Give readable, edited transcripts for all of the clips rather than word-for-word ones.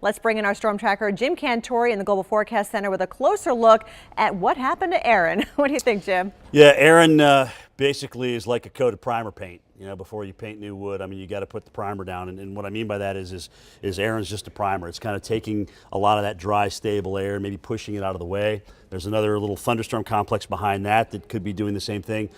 Let's bring in our storm tracker Jim Cantore in the Global Forecast Center with a closer look at what happened to Erin. What do you think, Jim? Yeah, Erin basically is like a coat of primer paint. You know, before you paint new wood, I mean, you got to put the primer down. And what I mean by that is Erin's just a primer. It's kind of taking a lot of that dry, stable air, maybe pushing it out of the way. There's another little thunderstorm complex behind that could be doing the same thing.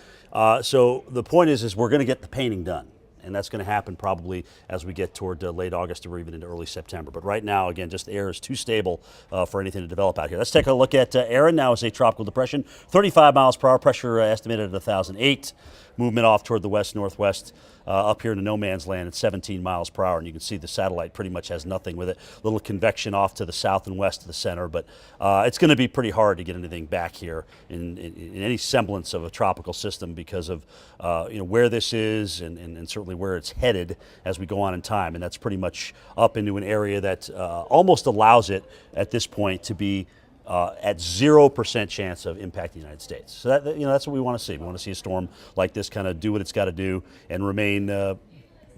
So the point is we're going to get the painting done. And that's going to happen probably as we get toward late August or even into early September. But right now, again, just the air is too stable for anything to develop out here. Let's take a look at Erin. Now is a tropical depression, 35 miles per hour, pressure estimated at 1,008. Movement off toward the west-northwest, up here into no man's land at 17 miles per hour. And you can see the satellite pretty much has nothing with it. A little convection off to the south and west of the center, but it's going to be pretty hard to get anything back here in any semblance of a tropical system because of where this is and certainly where it's headed as we go on in time. And that's pretty much up into an area that almost allows it at this point to be at 0% chance of impacting the United States. So that's what we want to see. We want to see a storm like this kind of do what it's got to do and remain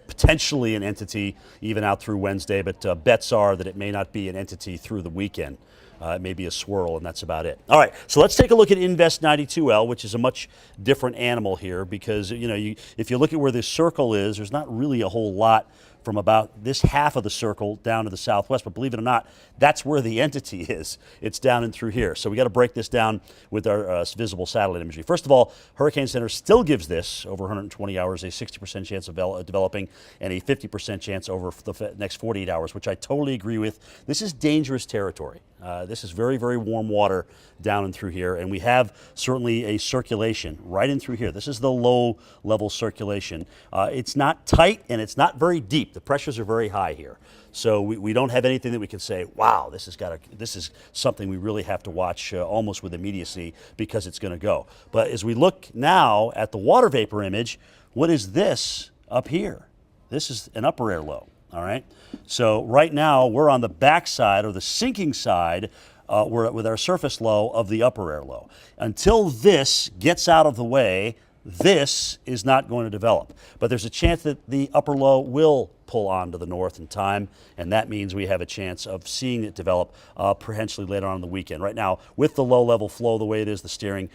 potentially an entity even out through Wednesday, but bets are that it may not be an entity through the weekend. It may be a swirl, and that's about it. All right, so let's take a look at Invest 92L, which is a much different animal here because if you look at where this circle is, there's not really a whole lot from about this half of the circle down to the southwest, but believe it or not, that's where the entity is. It's down and through here. So we got to break this down with our visible satellite imagery. First of all, Hurricane Center still gives this over 120 hours a 60% chance of developing and a 50% chance over the next 48 hours, which I totally agree with. This is dangerous territory. This is very, very warm water down and through here, and we have certainly a circulation right in through here. This is the low-level circulation. It's not tight and it's not very deep. The pressures are very high here, so we don't have anything that we can say, wow, this is something we really have to watch almost with immediacy because it's going to go. But as we look now at the water vapor image, what is this up here? This is an upper air low. All right, so right now we're on the backside or the sinking side with our surface low of the upper air low. Until this gets out of the way, this is not going to develop. But there's a chance that the upper low will pull on to the north in time, and that means we have a chance of seeing it develop potentially later on in the weekend. Right now, with the low-level flow the way it is, the steering,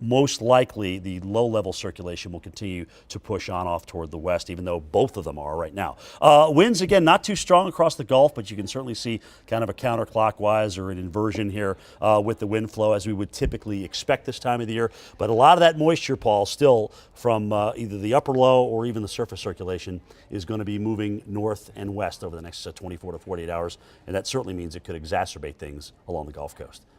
most likely the low-level circulation will continue to push on off toward the west, even though both of them are right now. Winds, again, not too strong across the Gulf, but you can certainly see kind of a counterclockwise or an inversion here with the wind flow as we would typically expect this time of the year. But a lot of that moisture, Paul, still from either the upper low or even the surface circulation is going to be moving north and west over the next 24 to 48 hours, and that certainly means it could exacerbate things along the Gulf Coast.